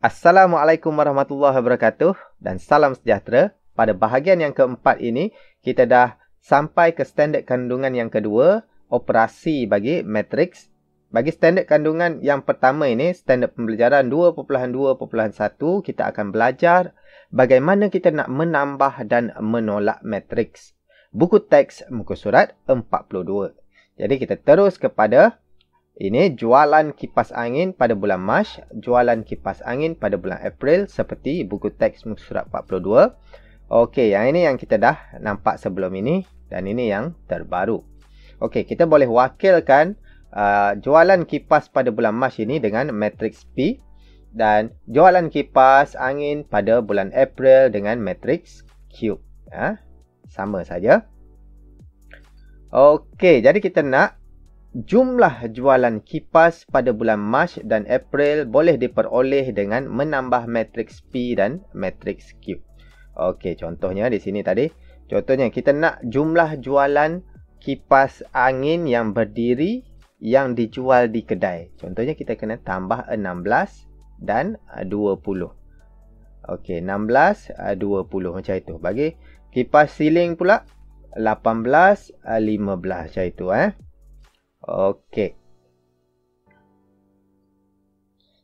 Assalamualaikum warahmatullahi wabarakatuh dan salam sejahtera. Pada bahagian yang keempat ini, kita dah sampai ke standard kandungan yang kedua, operasi bagi matriks. Bagi standard kandungan yang pertama ini, standard pembelajaran 2.2.1, kita akan belajar bagaimana kita nak menambah dan menolak matriks. Buku teks muka surat 42. Jadi kita terus kepada ini jualan kipas angin pada bulan Mac, jualan kipas angin pada bulan April seperti buku teks muka surat 42. Okey, yang ini yang kita dah nampak sebelum ini dan ini yang terbaru. Okey, kita boleh wakilkan jualan kipas pada bulan Mac ini dengan matriks P dan jualan kipas angin pada bulan April dengan matriks Q. Sama saja. Okey, jadi kita nak jumlah jualan kipas pada bulan Mac dan April boleh diperoleh dengan menambah matriks P dan matriks Q. Okey, contohnya di sini tadi. Contohnya kita nak jumlah jualan kipas angin yang berdiri yang dijual di kedai. Contohnya kita kena tambah 16 dan 20. Okey, 16, 20 macam itu. Bagi kipas siling pula 18, 15 macam itu. Okey.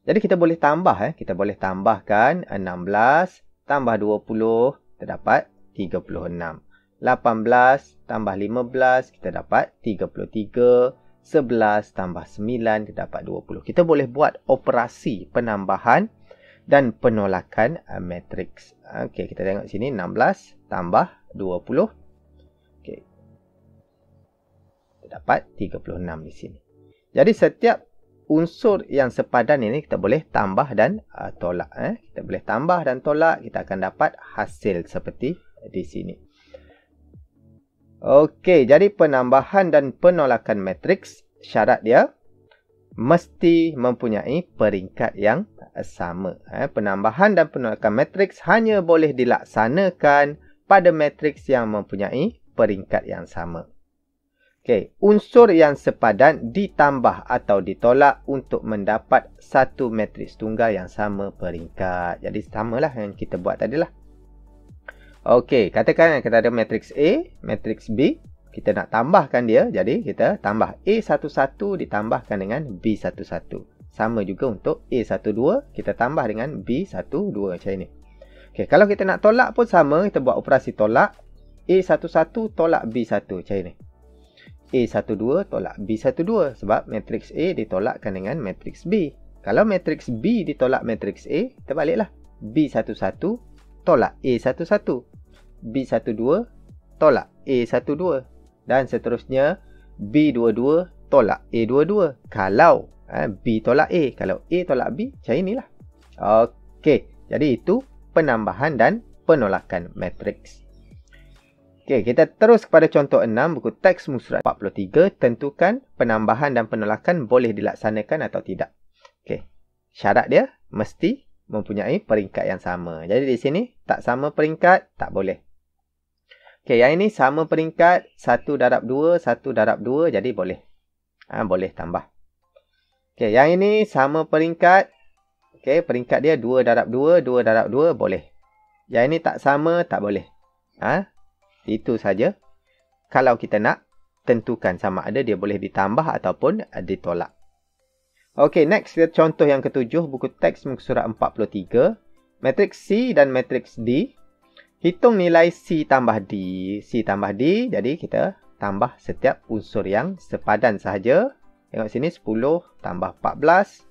Jadi kita boleh tambah. Kita boleh tambahkan 16 tambah 20, kita dapat 36. 18 tambah 15, kita dapat 33. 11 tambah 9, kita dapat 20. Kita boleh buat operasi penambahan dan penolakan matriks. Okey, kita tengok sini 16 tambah 20. Okey. Kita dapat 36 di sini. Jadi setiap unsur yang sepadan ini kita boleh tambah dan tolak. Kita boleh tambah dan tolak, kita akan dapat hasil seperti di sini. Okey, jadi penambahan dan penolakan matriks, syarat dia mesti mempunyai peringkat yang sama. Penambahan dan penolakan matriks hanya boleh dilaksanakan pada matriks yang mempunyai peringkat yang sama. Okey, unsur yang sepadan ditambah atau ditolak untuk mendapat satu matriks tunggal yang sama peringkat. Jadi samalah yang kita buat tadilah. Okey, katakan kita ada matriks A, matriks B. Kita nak tambahkan dia. Jadi kita tambah A11 ditambahkan dengan B11. Sama juga untuk A12 kita tambah dengan B12 macam ini. Okey, kalau kita nak tolak pun sama. Kita buat operasi tolak. A11 tolak B1 macam ini. A12 tolak B12 sebab matriks A ditolakkan dengan matriks B. Kalau matriks B ditolak matriks A, kita baliklah. B11 tolak A11. B12 tolak A12 dan seterusnya B22 tolak A22. Kalau B tolak A, kalau A tolak B, macam inilah. Okey, jadi itu penambahan dan penolakan matriks. Okey, kita terus kepada contoh 6 buku teks muka surat 43. Tentukan penambahan dan penolakan boleh dilaksanakan atau tidak. Okey, syarat dia mesti mempunyai peringkat yang sama. Jadi di sini tak sama peringkat, tak boleh. Okey, yang ini sama peringkat 1 darab 2, 1 darab 2, jadi boleh. Boleh tambah. Okey, yang ini sama peringkat. Okey, peringkat dia 2 darab 2, 2 darab 2, boleh. Yang ini tak sama, tak boleh. Itu saja. Kalau kita nak tentukan sama ada dia boleh ditambah ataupun ditolak. Okey, next contoh yang ketujuh buku teks muka surat 43. Matriks C dan matriks D. Hitung nilai C tambah D. C tambah D, jadi kita tambah setiap unsur yang sepadan sahaja. Tengok sini 10 tambah 14.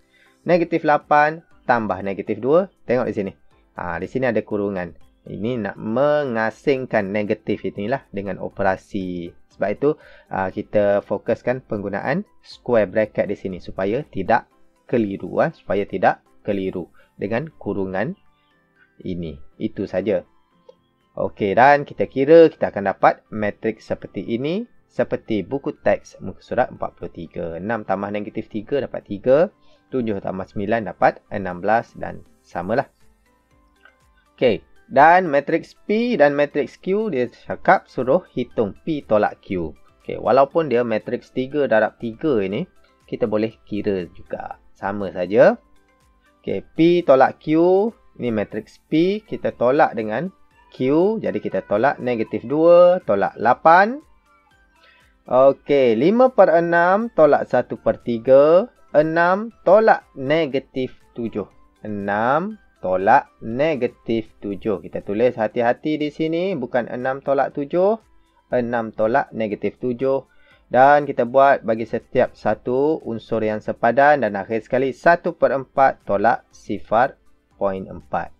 Negatif 8 tambah negatif 2. Tengok di sini. Di sini ada kurungan. Ini nak mengasingkan negatif inilah dengan operasi. Sebab itu kita fokuskan penggunaan square bracket di sini supaya tidak keliru. Supaya tidak keliru dengan kurungan ini. Itu saja. Okey, dan kita kira kita akan dapat matriks seperti ini. Seperti buku teks muka surat 43. 6 tambah negatif 3 dapat 3. 7 tambah 9 dapat 16 dan samalah. Okey. Dan matriks P dan matriks Q dia cakap suruh hitung P tolak Q. Okey, walaupun dia matriks 3 darab 3 ini, kita boleh kira juga. Sama saja. Okey, P tolak Q. Ni matriks P. Kita tolak dengan Q. Jadi kita tolak negatif 2 tolak 8. Okey, 5/6 tolak 1/3. 6 tolak negatif 7. 6 tolak negatif 7. Kita tulis hati-hati di sini. Bukan 6 tolak 7. 6 tolak negatif 7. Dan kita buat bagi setiap satu unsur yang sepadan. Dan akhir sekali 1/4 tolak 0.4.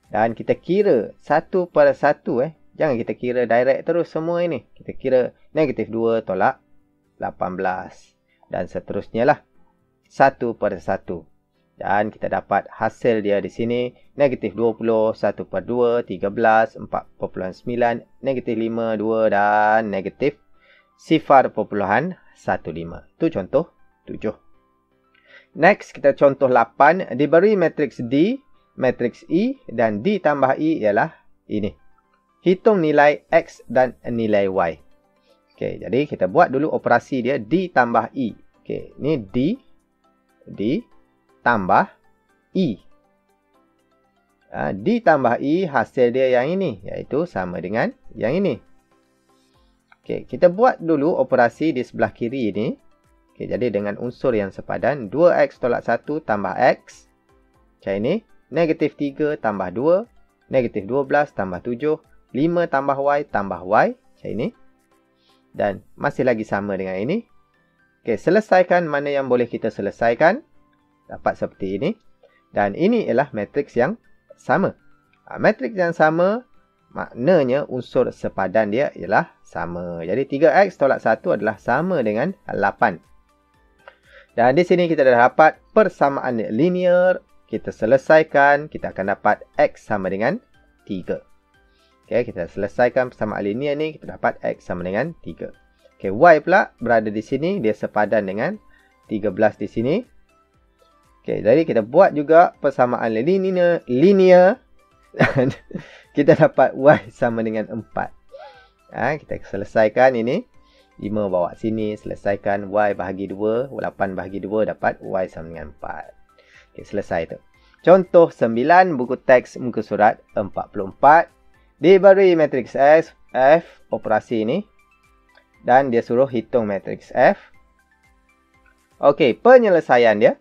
Dan kita kira 1/1. Jangan kita kira direct terus semua ini. Kita kira negatif 2 tolak 18. Dan seterusnya lah. 1/1. Dan kita dapat hasil dia di sini. Negatif 20, 1/2, 13, 4,9, negatif 5, 2 dan negatif 0.15. Itu contoh 7. Next, kita contoh 8. Diberi matriks D, matriks E dan D tambah E ialah ini. Hitung nilai X dan nilai Y. Okey, jadi kita buat dulu operasi dia D tambah E. Okey, ni D tambah E. D tambah E hasil dia yang ini. Iaitu sama dengan yang ini. Okey, kita buat dulu operasi di sebelah kiri ini. Okey, jadi dengan unsur yang sepadan. 2X tolak 1 tambah X. Macam ini. Negatif 3 tambah 2. Negatif 12 tambah 7. 5 tambah Y tambah Y. Macam ini. Dan masih lagi sama dengan ini. Okey, selesaikan mana yang boleh kita selesaikan. Dapat seperti ini. Dan ini ialah matriks yang sama. Matriks yang sama, maknanya unsur sepadan dia ialah sama. Jadi 3X tolak 1 adalah sama dengan 8. Dan di sini kita dah dapat persamaan linear. Kita selesaikan, kita akan dapat X sama dengan 3. Okey, kita selesaikan persamaan linear ni, kita dapat X sama dengan 3. Okey, Y pula berada di sini, dia sepadan dengan 13 di sini. Okey, jadi kita buat juga persamaan linear dan kita dapat Y sama dengan 4. Kita selesaikan ini. 5 bawa sini, selesaikan Y bahagi 2, 8 bahagi 2 dapat Y sama dengan 4. Okey, selesai tu. Contoh 9, buku teks muka surat 44. Diberi matriks F, operasi ini. Dan dia suruh hitung matriks F. Okey, penyelesaian dia.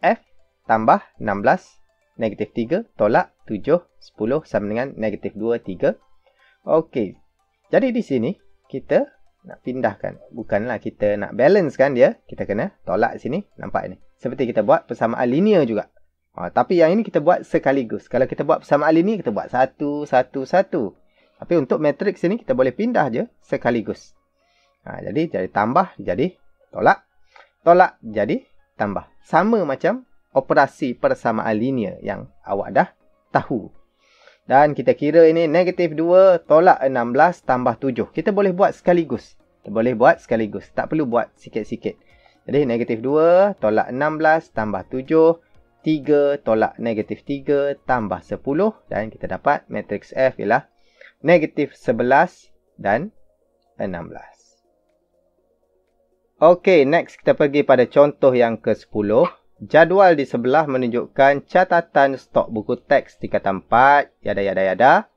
F tambah 16, negatif 3, tolak 7, 10 sama dengan negatif 2, 3. Okey, jadi di sini kita nak pindahkan. Bukanlah kita nak balance kan dia. Kita kena tolak sini. Nampak ni. Seperti kita buat persamaan linear juga. Tapi yang ini kita buat sekaligus. Kalau kita buat persamaan linear, kita buat 1, 1, 1. Tapi untuk matriks ini kita boleh pindah je sekaligus. Jadi tambah, jadi tolak. Tolak, jadi tambah. Sama macam operasi persamaan linear yang awak dah tahu. Dan kita kira ini negatif 2 tolak 16 tambah 7. Kita boleh buat sekaligus. Tak perlu buat sikit-sikit. Jadi negatif 2 tolak 16 tambah 7. 3 tolak negatif 3 tambah 10. Dan kita dapat matriks F ialah negatif 11 dan 16. Okey, next kita pergi pada contoh yang ke-10. Jadual di sebelah menunjukkan catatan stok buku teks tingkatan 4. Yada.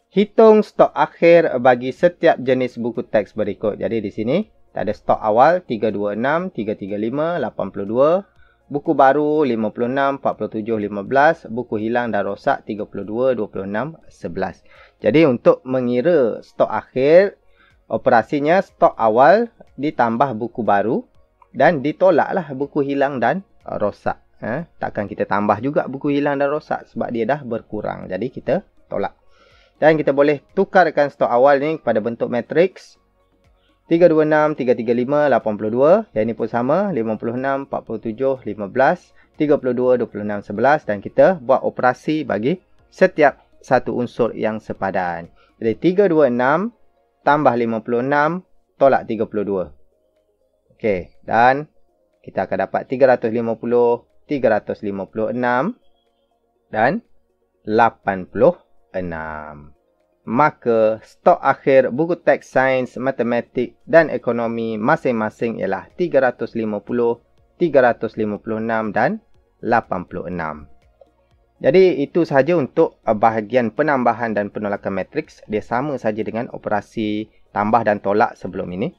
Hitung stok akhir bagi setiap jenis buku teks berikut. Jadi di sini ada stok awal 326, 335, 82. Buku baru 56, 47, 15. Buku hilang dan rosak 32, 26, 11. Jadi untuk mengira stok akhir, operasinya stok awal ditambah buku baru dan ditolaklah buku hilang dan rosak. Takkan kita tambah juga buku hilang dan rosak sebab dia dah berkurang. Jadi kita tolak. Dan kita boleh tukarkan stok awal ni kepada bentuk matriks. 326, 335, 82. Yang ini pun sama. 56, 47, 15, 32, 26, 11. Dan kita buat operasi bagi setiap satu unsur yang sepadan. Jadi 326 tambah 56 tolak 32. Okey. Dan kita akan dapat 350, 356 dan 86. Maka stok akhir buku teks sains, matematik dan ekonomi masing-masing ialah 350, 356 dan 86. Jadi itu sahaja untuk bahagian penambahan dan penolakan matriks. Dia sama saja dengan operasi tambah dan tolak sebelum ini.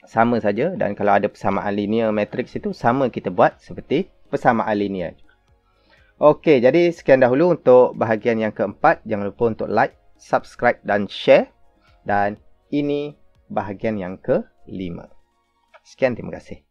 Sama saja, dan kalau ada persamaan linear matriks itu sama kita buat seperti persamaan linear. Okey, jadi sekian dahulu untuk bahagian yang keempat. Jangan lupa untuk like, subscribe dan share. Dan ini bahagian yang kelima. Sekian, terima kasih.